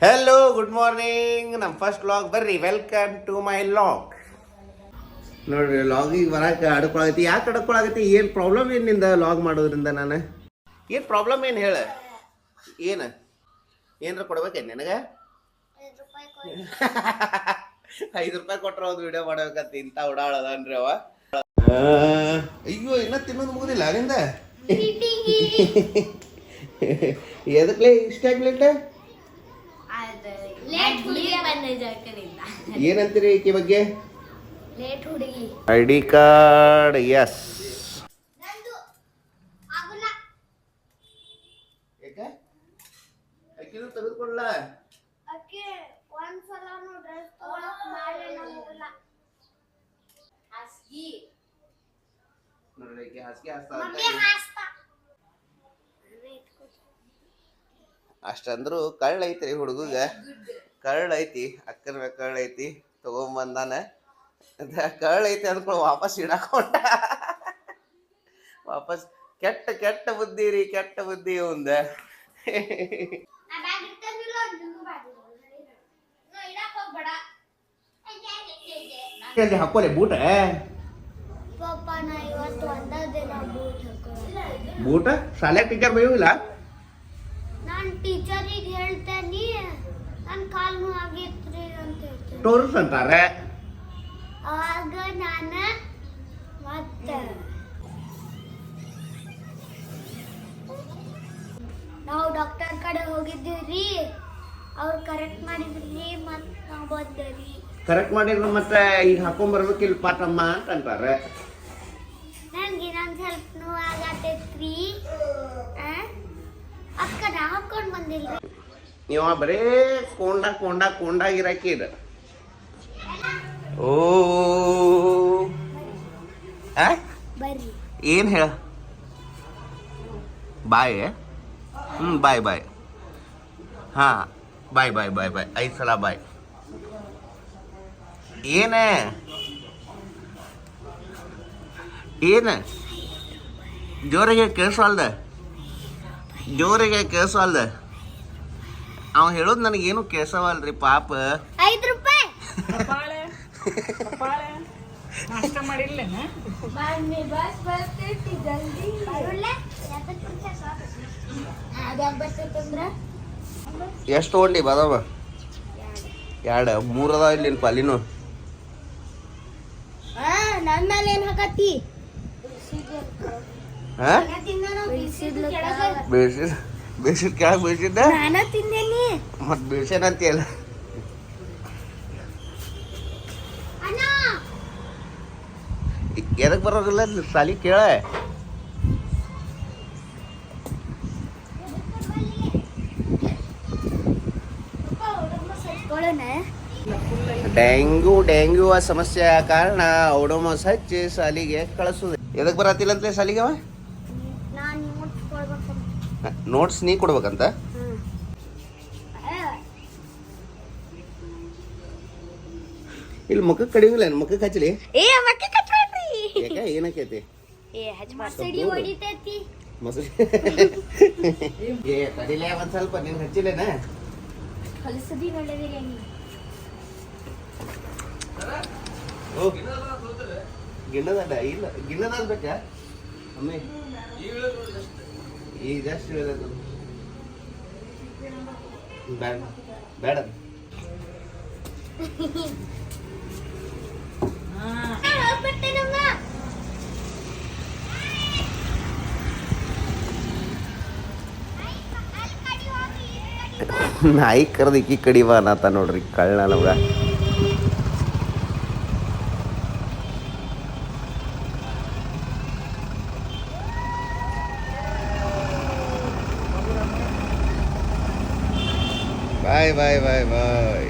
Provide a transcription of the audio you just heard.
Hello good morning. ನಮ್ಮ first log ಬರ್ರಿ. Welcome to my log. ನೋಡ್ರಿ ಲಾಗಿಗೆ ಬರಕ್ಕೆ ಅಡ್ಕೊಳಗೈತಿ. ಯಾಕೆ ಅಡ್ಕೊಳಗೈತಿ? ಏನು ಪ್ರಾಬ್ಲಮ್ ಏನು ನಿಂದ ಲಾಗ್ ಮಾಡೋದ್ರಿಂದ? ನಾನು ಏನು ಪ್ರಾಬ್ಲಮ್ ಏನು ಹೇಳ? ಏನು ಏನರ ಕೊಡ್ಬೇಕೇನು ನಿನಗೆ? 5 ರೂಪಾಯಿ ಕೊಟ್ರೆ ಒಂದು ವಿಡಿಯೋ ಮಾಡ್ಬೇಕಂತ ಇಂಥ ಉಡಾಳದನ್ರಿ ಅವ. ಅಯ್ಯೋ ಇನ್ನೂ ತಿನ್ನೋದು ಮುಗುದಿಲ್ಲ ಅಲ್ಲಿಂದ. ಎದಕ್ಲೇ ಇಷ್ಟ ಆಗ್ಲಿಟ್ಟ? ಏನಂತೀರಿ ಈಕಿ ಬಗ್ಗೆ? ID card. ಎಸ್ ತೆಗೆದುಕೊಳ್ಳ. ಅಷ್ಟಂದ್ರು ಕಳ್ಳ ಐತ್ರಿ ಹುಡುಗ. ಕಳ್ಳ ಐತಿ, ಅಕ್ಕನ ಕಳ್ಳ ಐತಿ, ತಗೊಂಬಂದಾನ. ಕಳ್ಳ ಐತಿ ಅಂದ್ಕೊಂಡು ವಾಪಸ್ ಇಡಾಕೊಂಡ. ವಾಪಸ್ ಕೆಟ್ಟ ಕೆಟ್ಟ ಬುದ್ಧಿ ರೀ, ಕೆಟ್ಟ ಬುದ್ಧಿ ಒಂದ. ಹಾಕೋಲೆ ಬೂಟ. ಬೂಟ ಶಾಲೆ ಟೀಚರ್ ಬೈಯೋಗಿಲ್ಲ. ನಾನು ಟೀಚರಿಗೆ ಹೇಳ್ತೇನೆ ನನ್ನ ಕಾಲು ನೋವು ಆಗೈತ್ರಿ ಅಂತ ಹೇಳ್ತೇನೆ. ಟೋರ್ಸ್ ಅಂತಾರೆ. ಆಗ ನಾನು ಮತ್ತೆ ನಾವು ಡಾಕ್ಟರ್ ಕಡೆ ಹೋಗಿದ್ದೀವ್ರಿ. ಅವ್ರು ಕರೆಕ್ಟ್ ಮಾಡಿದ್ರಿ ಮತ್ತೆ ನಾವು ಬಂದೇವ್ರಿ. ಕರೆಕ್ಟ್ ಮಾಡಿದ್ರು ಮತ್ತೆ ಈಗ ಹಾಕೊಂಡ್ಬರ್ಬೇಕಿಲ್ಲ ಪಾಟಮ್ಮ ಅಂತ ಅಂತಾರೆ. ನನ್ಗೆ ಇನ್ನೊಂದು ಸ್ವಲ್ಪ ನೋವು ಆಗತ್ತೈತ್ರಿ. ಅಕ್ಕ ನಾ ಹಾಕೊಂಡು ಬಂದಿಲ್ಲ. ನೀವು ಬರೇ ಕೊಂಡಾಗಿರಾಕಿ ಇದು. ಓ ಬರ್ರಿ ಏನು ಹೇಳ? ಬಾಯ್. ಬಾಯ್ ಬಾಯ್. ಹಾಂ ಬಾಯ್ ಬಾಯ್ ಬಾಯ್ ಬಾಯ್ 5 ಸಲ ಬಾಯ್. ಏನೇ ಏನು ಜೋರಿಗೆ ಕೇಳಿಸಲ್ದ? ಜೋರಿಗೆ ಕೇಳಿಸಲ್ದ? ಅವ ಹೇಳೋದು ನನಗೇನು ಕೇಳಿಸವಲ್ರಿ ಪಾಪ. 5 ರೂಪಾಯಿ ಎಷ್ಟು ತೊಗೊಂಡಿ ಬಾದವ? 2 3 ಅದಾವ ಇಲ್ಲಿ ಪಾಲಿನು. ನನ್ನ ಮೇಲೆ ಏನು ಹಾಕತ್ತಿ? ಬೇಸಿದ ಕೆಳಗೆ ಬೇಸಿದ್ದ ನಾನು ತಿಂದೇನಿ. ಮತ್ತೆ ಬೇಸೇನಂತೀಯಲ್ಲ. ಎದಕ್ಕೆ ಬರೋದಿಲ್ಲ ಸಾಲಿ ಕೇಳ. ಡೆಂಗ್ಯೂ ಸಮಸ್ಯೆ ಕಾರಣ ಓಡೋಮಸ್ ಹಚ್ಚಿ ಸಾಲಿಗೆ ಕಳಿಸೋದು. ಎದಕ್ಕೆ ಬರತ್ತಿಲ್ಲ ಅಂತಲೇ ಸಾಲಿಗೆ ಅವ? ನೋಟ್ಸ್ ನೀ ಕೊಡ್ಬೇಕಂತ? ಇಲ್ಲಿ ಮುಖಕ್ಕೆ ಕಡಿಮಿಲ್ಲ, ಮುಖಕ್ಕೆ ಹಚ್ಚಲಿ. ಯಾಕೆ ಏನಕ್ಕೈತಿ? ಮೊಸರಿ ಏ ಕಡಿಲೇ ಒಂದ್ ಸ್ವಲ್ಪ ನೀನು ಹಚ್ಚಿಲ್ಲೇನ? ಗಿಣ್ಣದ ಇಲ್ಲ, ಗಿಣ್ಣದ ಬೇಕಾ ಅಮ್ಮಿ? ಈಗ ಜಾಸ್ತಿ ಹೇಳೋದು ಬೇಡ ಬೇಡ. ನಾಯಿ ಕರೆದು ಇಕ್ಕಿ ಕಡಿವ ಅನ್ನತ ನೋಡ್ರಿ ಕಳ್ಳ ನಮ್ಗ. ಬಾಯ್ ಬಾಯ್ ಬಾಯ್ ಬಾಯ್.